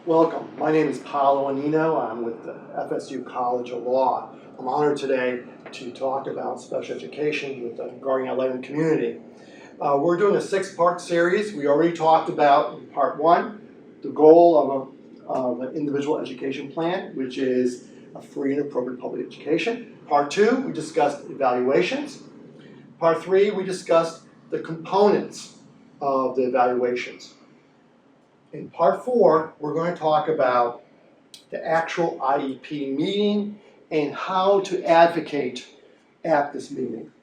Welcome. My name is Paolo Annino. I'm with the FSU College of Law. I'm honored today to talk about special education with the growing Litem community. We're doing a 6-part series. We already talked about in part 1 the goal of an individual education plan, which is a free and appropriate public education. Part 2, we discussed evaluations. Part 3, we discussed the components of the evaluations. In part 4, we're going to talk about the actual IEP meeting and how to advocate at this meeting.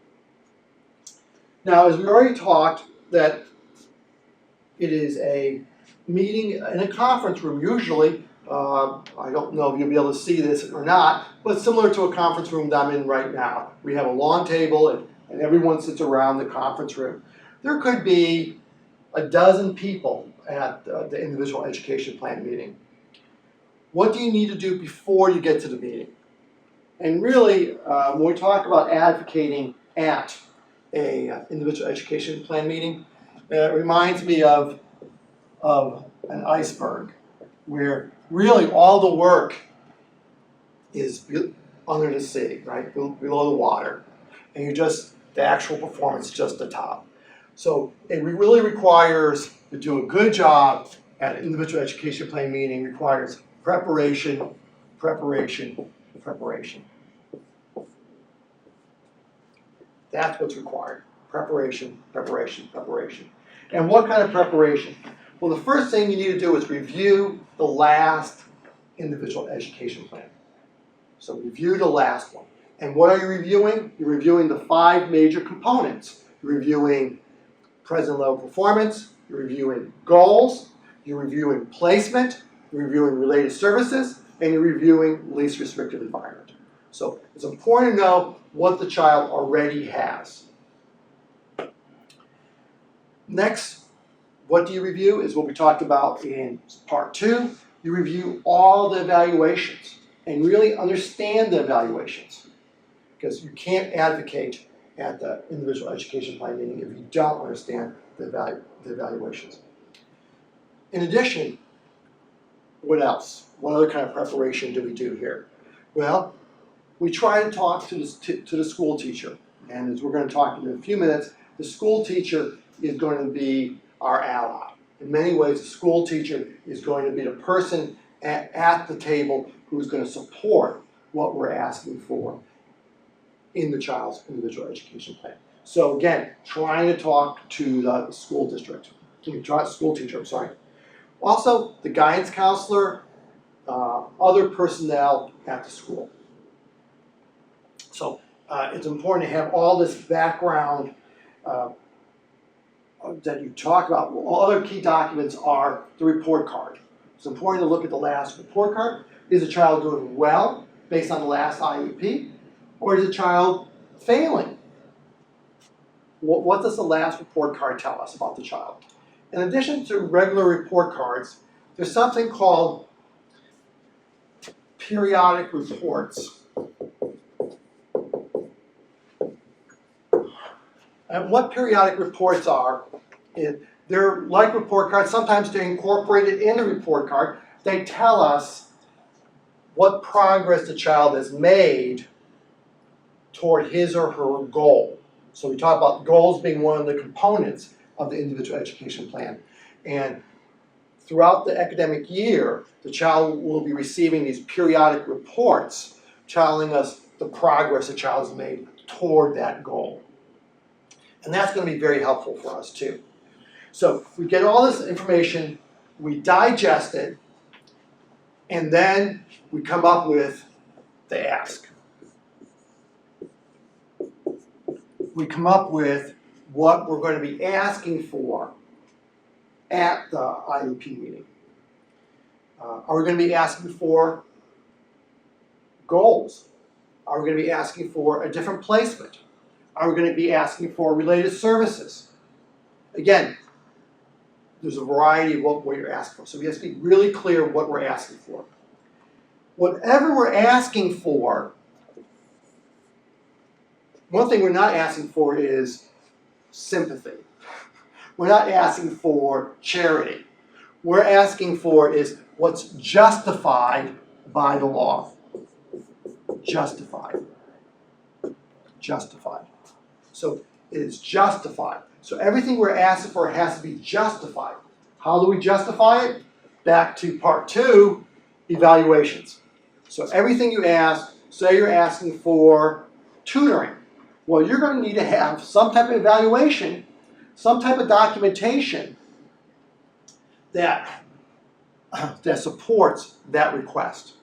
Now, as we already talked, that it is a meeting in a conference room, usually. I don't know if you'll be able to see this or not, but similar to a conference room that I'm in right now. We have a long table and everyone sits around the conference room. There could be a dozen people at the individual education plan meeting. What do you need to do before you get to the meeting? And really, when we talk about advocating at a individual education plan meeting, it reminds me of an iceberg, where really all the work is under the sea, right, below the water, and the actual performance is just the top. So it really requires, to do a good job at an individual education plan meeting, requires preparation, preparation, preparation. That's what's required. Preparation, preparation, preparation. And what kind of preparation? Well, the first thing you need to do is review the last individual education plan. So review the last one. And what are you reviewing? You're reviewing the 5 major components. You're reviewing present level performance, you're reviewing goals, you're reviewing placement, you're reviewing related services, and you're reviewing least restrictive environment. So it's important to know what the child already has. Next, what do you review is what we talked about in part 2. You review all the evaluations and really understand the evaluations, because you can't advocate at the individual education plan meeting if you don't understand the evaluations. In addition, what else? What other kind of preparation do we do here? Well, we try to talk to the school teacher. And as we're going to talk in a few minutes, the school teacher is going to be our ally. In many ways, the school teacher is going to be the person at the table who's going to support what we're asking for in the child's individual education plan. So again, trying to talk to the school district, school teacher, I'm sorry. Also, the guidance counselor, other personnel at the school. So it's important to have all this background that you talk about. All other key documents are the report card. It's important to look at the last report card. Is the child doing well based on the last IEP? Or is the child failing? What does the last report card tell us about the child? In addition to regular report cards, there's something called periodic reports. And what periodic reports are, they're like report cards. Sometimes they're incorporated in the report card. They tell us what progress the child has made toward his or her goal. So we talk about goals being one of the components of the individual education plan. And throughout the academic year, the child will be receiving these periodic reports telling us the progress the child has made toward that goal. And that's going to be very helpful for us too. So we get all this information, we digest it, and then we come up with the ask. We come up with what we're going to be asking for at the IEP meeting. Are we going to be asking for goals? Are we going to be asking for a different placement? Are we going to be asking for related services? Again, there's a variety of what you're asking for. So we have to be really clear what we're asking for. Whatever we're asking for, one thing we're not asking for is sympathy. We're not asking for charity. We're asking for is what's justified by the law. Justified. Justified. So it is justified. So everything we're asking for has to be justified. How do we justify it? Back to part 2, evaluations. So everything you ask, say you're asking for tutoring. Well, you're going to need to have some type of evaluation, some type of documentation that supports that request.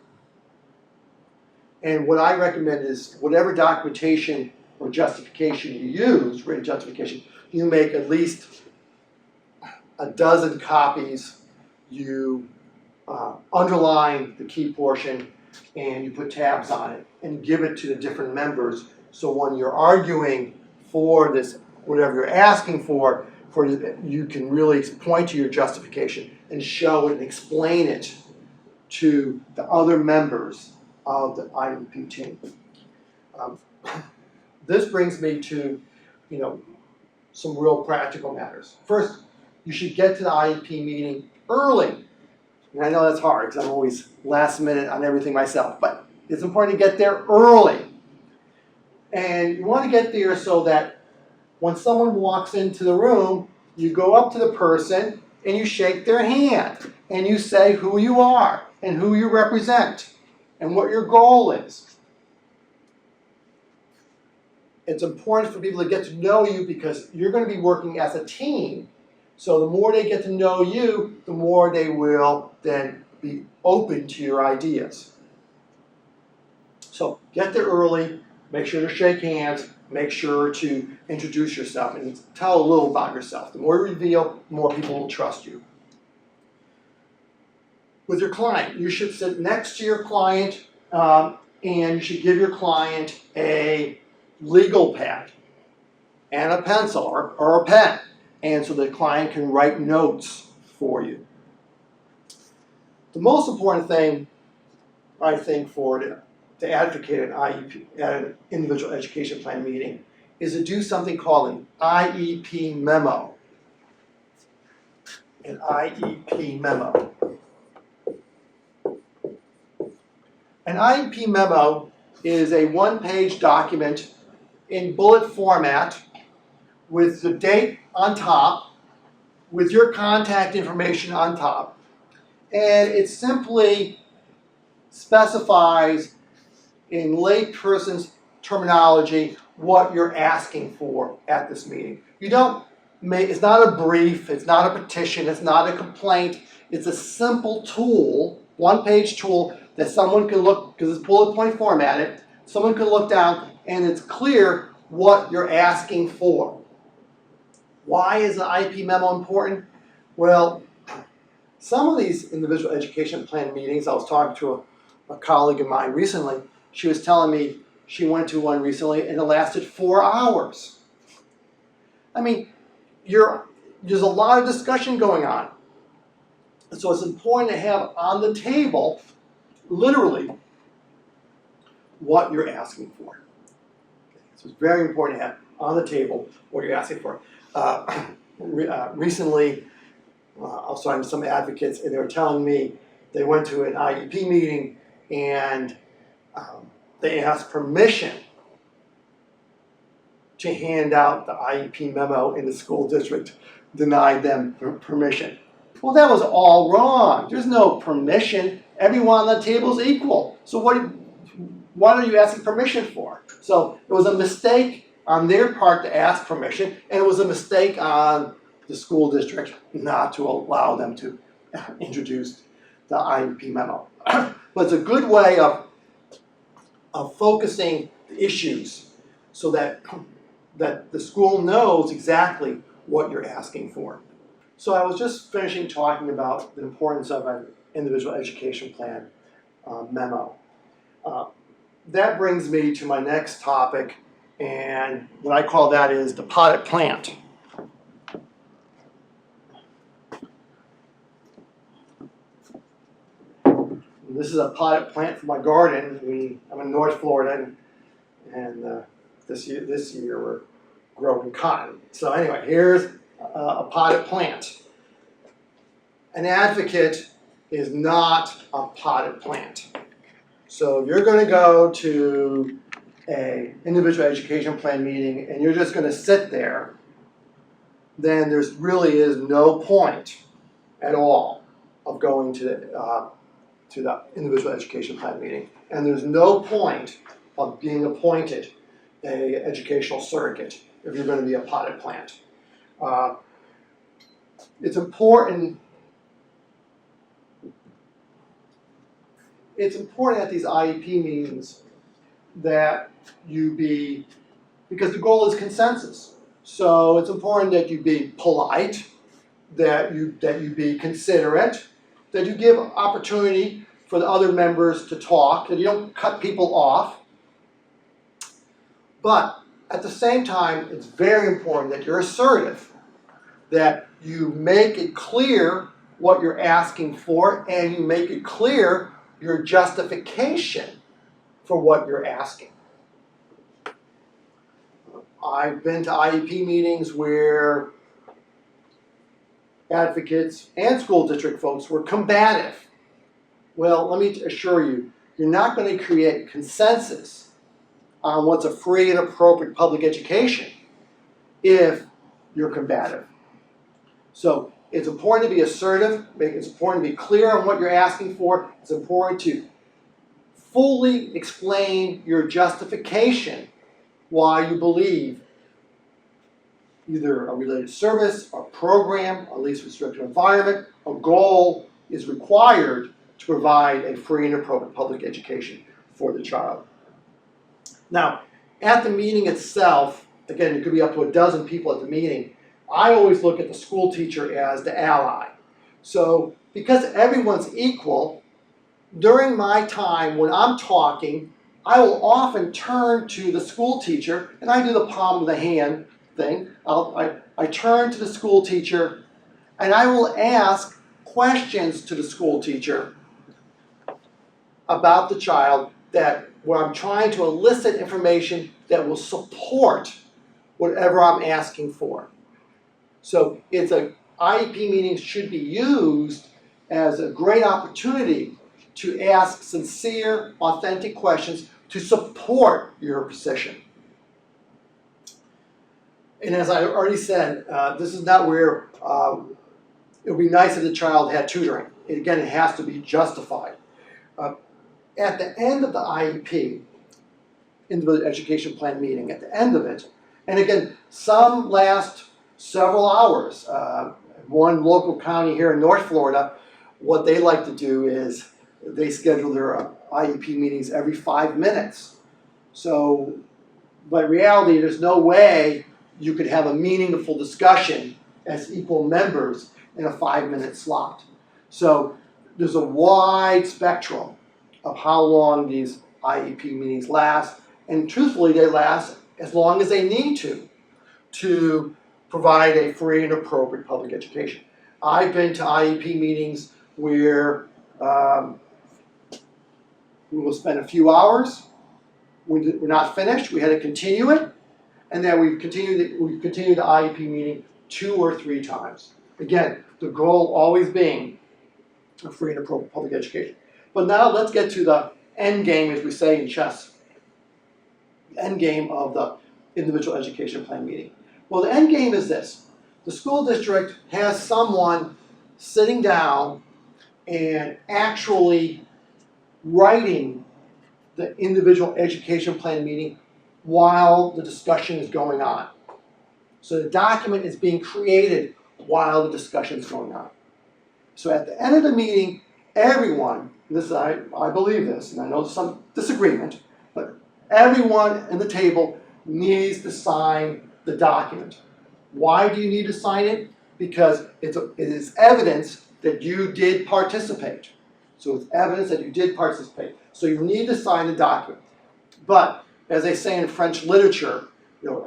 And what I recommend is whatever documentation or justification you use, written justification, you make at least a dozen copies. You underline the key portion and you put tabs on it and give it to the different members. So when you're arguing for this, whatever you're asking for you can really point to your justification and show it and explain it to the other members of the IEP team. This brings me to, some real practical matters. First, you should get to the IEP meeting early. And I know that's hard because I'm always last minute on everything myself, but it's important to get there early. And you want to get there so that when someone walks into the room, you go up to the person and you shake their hand and you say who you are and who you represent and what your goal is. It's important for people to get to know you because you're going to be working as a team. So the more they get to know you, the more they will then be open to your ideas. So get there early, make sure to shake hands, make sure to introduce yourself and tell a little about yourself. The more you reveal, the more people will trust you. With your client, you should sit next to your client and you should give your client a legal pad and a pencil or a pen, and so the client can write notes for you. The most important thing, I think, to advocate an IEP at an individual education plan meeting is to do something called an IEP memo. An IEP memo. An IEP memo is a one-page document in bullet format with the date on top, with your contact information on top, and it simply specifies in layperson's terminology what you're asking for at this meeting. It's not a brief, it's not a petition, it's not a complaint, it's a simple tool, one-page tool that someone can look, because it's bullet point formatted, someone can look down and it's clear what you're asking for. Why is an IEP memo important? Well, some of these individual education plan meetings, I was talking to a colleague of mine recently, she was telling me she went to one recently and it lasted 4 hours. I mean, there's a lot of discussion going on. So it's important to have on the table, literally, what you're asking for. So it's very important to have on the table what you're asking for. Recently, I was talking to some advocates and they were telling me they went to an IEP meeting and they asked permission to hand out the IEP memo and the school district denied them permission. Well, that was all wrong. There's no permission. Everyone on the table is equal. So what are you asking permission for? So it was a mistake on their part to ask permission, and it was a mistake on the school district not to allow them to introduce the IEP memo. But it's a good way of focusing the issues so that the school knows exactly what you're asking for. So I was just finishing talking about the importance of an individual education plan memo. That brings me to my next topic, and what I call that is the potted plant. This is a potted plant for my garden. I'm in North Florida, and this year we're growing cotton. So anyway, here's a potted plant. An advocate is not a potted plant. So if you're going to go to an individual education plan meeting and you're just going to sit there, then there's really is no point at all of going to the individual education plan meeting. And there's no point of being appointed an educational surrogate if you're going to be a potted plant. It's important at these IEP meetings that you be, because the goal is consensus. So it's important that you be polite, that you be considerate, that you give opportunity for the other members to talk, that you don't cut people off. But at the same time, it's very important that you're assertive, that you make it clear what you're asking for, and you make it clear your justification for what you're asking. I've been to IEP meetings where advocates and school district folks were combative. Well, let me assure you, you're not going to create consensus on what's a free and appropriate public education if you're combative. So it's important to be assertive, it's important to be clear on what you're asking for, it's important to fully explain your justification why you believe either a related service, a program, a least restrictive environment, a goal is required to provide a free and appropriate public education for the child. Now, at the meeting itself, again, it could be up to a dozen people at the meeting, I always look at the school teacher as the ally. So, because everyone's equal, during my time when I'm talking, I will often turn to the school teacher, and I do the palm of the hand thing. I turn to the school teacher, and I will ask questions to the school teacher about the child where I'm trying to elicit information that will support whatever I'm asking for. So IEP meetings should be used as a great opportunity to ask sincere, authentic questions to support your position. And as I already said, this is not where it would be nice if the child had tutoring. Again, it has to be justified. At the end of the IEP, Individual Education Plan meeting, at the end of it, and again, some last several hours. One local county here in North Florida, what they like to do is they schedule their IEP meetings every 5 minutes. So, but in reality, there's no way you could have a meaningful discussion as equal members in a 5-minute slot. So there's a wide spectrum of how long these IEP meetings last, and truthfully, they last as long as they need to provide a free and appropriate public education. I've been to IEP meetings where we will spend a few hours, we're not finished, we had to continue it, and then we've continued the IEP meeting 2 or 3 times. Again, the goal always being a free and appropriate public education. But now let's get to the end game, as we say in chess. The end game of the individual education plan meeting. Well, the end game is this. The school district has someone sitting down and actually writing the individual education plan meeting while the discussion is going on. So the document is being created while the discussion is going on. So at the end of the meeting, everyone, I believe this, and I know there's some disagreement, but everyone at the table needs to sign the document. Why do you need to sign it? Because it is evidence that you did participate. So it's evidence that you did participate. So you need to sign the document. But as they say in French literature,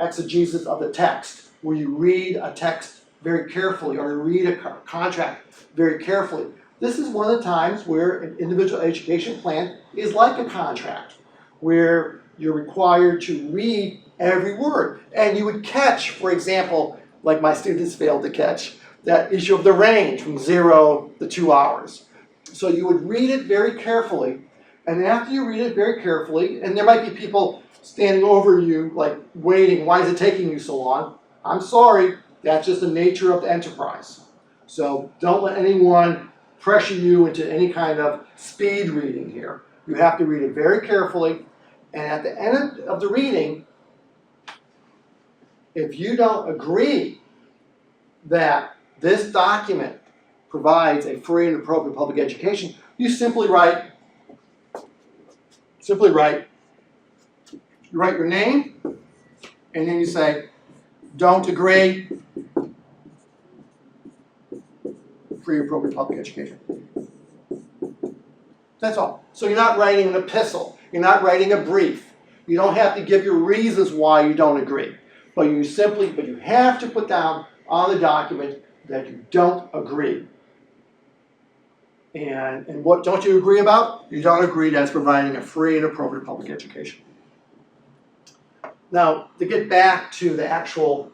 exegesis of the text, where you read a text very carefully or you read a contract very carefully. This is one of the times where an individual education plan is like a contract, where you're required to read every word. And you would catch, for example, like my students failed to catch, that issue of the range from 0 to 2 hours. So you would read it very carefully, and after you read it very carefully, and there might be people standing over you, like waiting, why is it taking you so long? I'm sorry, that's just the nature of the enterprise. So don't let anyone pressure you into any kind of speed reading here. You have to read it very carefully, and at the end of the reading, if you don't agree that this document provides a free and appropriate public education, you simply write your name, and then you say, don't agree, free and appropriate public education. That's all. So you're not writing an epistle. You're not writing a brief. You don't have to give your reasons why you don't agree. But you have to put down on the document that you don't agree. And what don't you agree about? You don't agree that's providing a free and appropriate public education. Now, to get back to the actual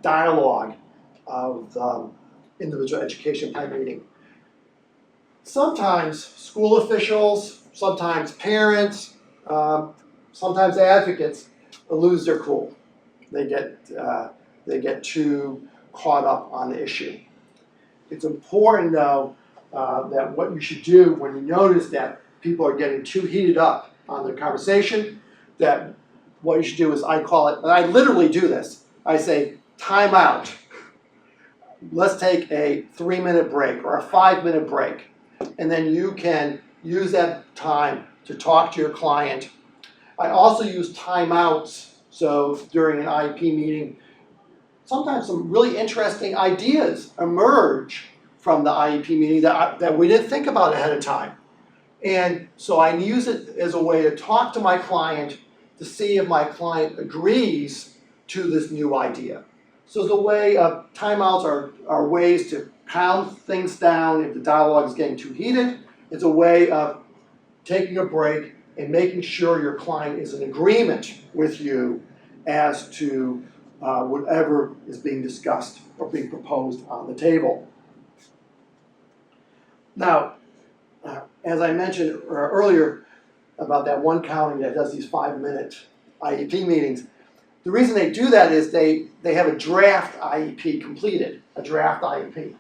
dialogue of the individual education plan meeting, sometimes school officials, sometimes parents, sometimes advocates lose their cool. They get too caught up on the issue. It's important, though, that what you should do when you notice that people are getting too heated up on the conversation, that what you should do is, I call it, and I literally do this, I say, time out. Let's take a 3-minute break or a 5-minute break, and then you can use that time to talk to your client. I also use timeouts, so during an IEP meeting, sometimes some really interesting ideas emerge from the IEP meeting that we didn't think about ahead of time. And so I use it as a way to talk to my client to see if my client agrees to this new idea. So the way of timeouts are ways to pound things down if the dialogue is getting too heated. It's a way of taking a break and making sure your client is in agreement with you as to whatever is being discussed or being proposed on the table. Now, as I mentioned earlier about that one county that does these 5-minute IEP meetings, the reason they do that is they have a draft IEP completed, a draft IEP.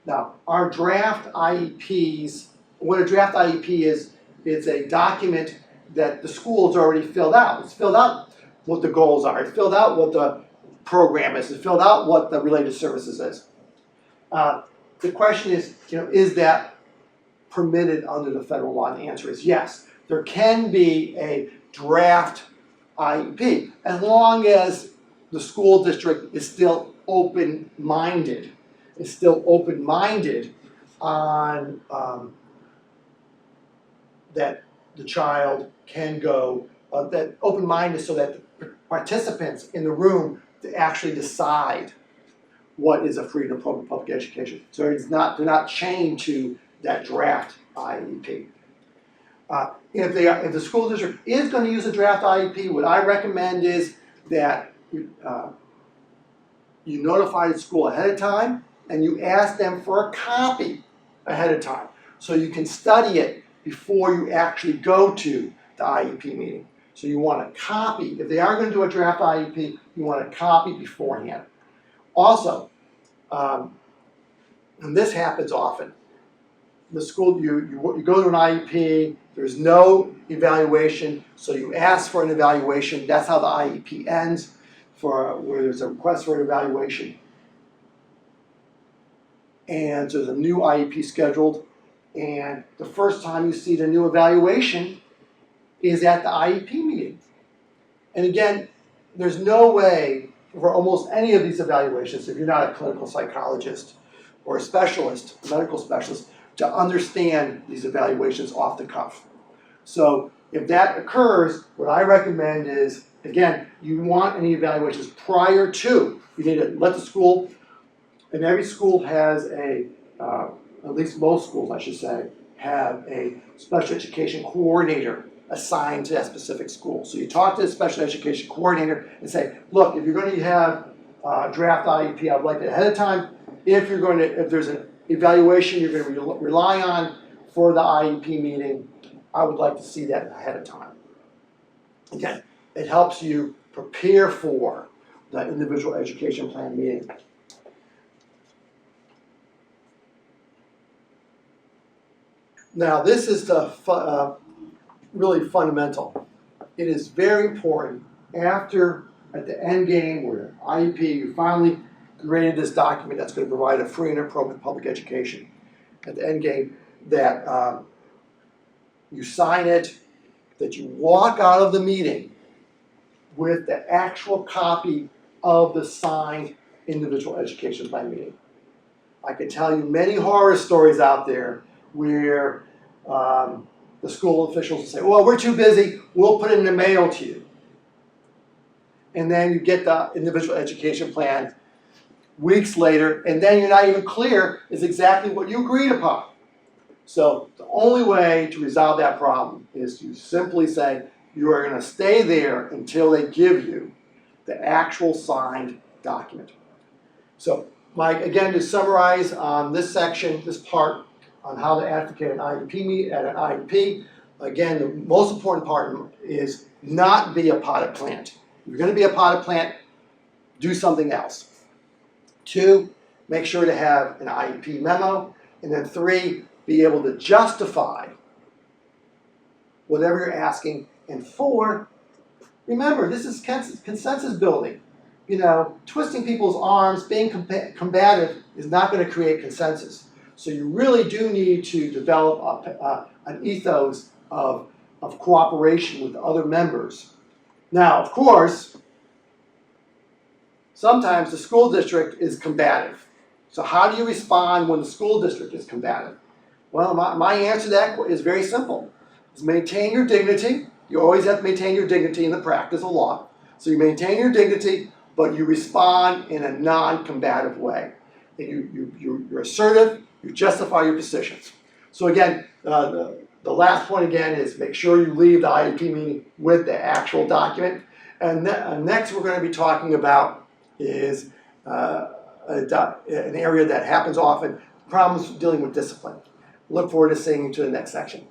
Now, our draft IEPs, what a draft IEP is, it's a document that the school's already filled out. It's filled out what the goals are. It's filled out what the program is. It's filled out what the related services is. The question is that permitted under the federal law? And the answer is yes. There can be a draft IEP as long as the school district is still open-minded. Is still open-minded on that the child can go, that open-minded so that the participants in the room to actually decide what is a free and appropriate public education. So they're not chained to that draft IEP. If the school district is going to use a draft IEP, what I recommend is that you notify the school ahead of time and you ask them for a copy ahead of time so you can study it before you actually go to the IEP meeting. So you want a copy. If they are going to do a draft IEP, you want a copy beforehand. Also, and this happens often, the school, you go to an IEP, there's no evaluation, so you ask for an evaluation. That's how the IEP ends, where there's a request for an evaluation. And so there's a new IEP scheduled, and the first time you see the new evaluation is at the IEP meeting. And again, there's no way for almost any of these evaluations, if you're not a clinical psychologist or a specialist, a medical specialist, to understand these evaluations off the cuff. So if that occurs, what I recommend is, again, you want any evaluations prior to. You need to let the school, and every school has at least most schools, I should say, have a special education coordinator assigned to that specific school. So you talk to the special education coordinator and say, look, if you're going to have a draft IEP, I'd like it ahead of time. If there's an evaluation you're going to rely on for the IEP meeting, I would like to see that ahead of time. Again, it helps you prepare for the individual education plan meeting. Now, this is the really fundamental. It is very important after, at the end game, where IEP, you finally created this document that's going to provide a free and appropriate public education. At the end game, that you sign it, that you walk out of the meeting with the actual copy of the signed individual education plan meeting. I can tell you many horror stories out there where the school officials will say, well, we're too busy, we'll put it in the mail to you. And then you get the individual education plan weeks later, and then you're not even clear is exactly what you agreed upon. So the only way to resolve that problem is to simply say you are going to stay there until they give you the actual signed document. So Mike, again, to summarize on this section, this part on how to advocate an IEP at an IEP, again, the most important part is not be a potted plant. If you're going to be a potted plant, do something else. 2, make sure to have an IEP memo. And then 3, be able to justify whatever you're asking. And 4, remember, this is consensus building. You know, twisting people's arms, being combative is not going to create consensus. So you really do need to develop an ethos of cooperation with other members. Now, of course, sometimes the school district is combative. So how do you respond when the school district is combative? Well, my answer to that is very simple. Is maintain your dignity. You always have to maintain your dignity in the practice of law. So you maintain your dignity, but you respond in a non-combative way. And you're assertive, you justify your positions. So again, the last point again is make sure you leave the IEP meeting with the actual document. And next we're going to be talking about is an area that happens often, problems dealing with discipline. Look forward to seeing you to the next section.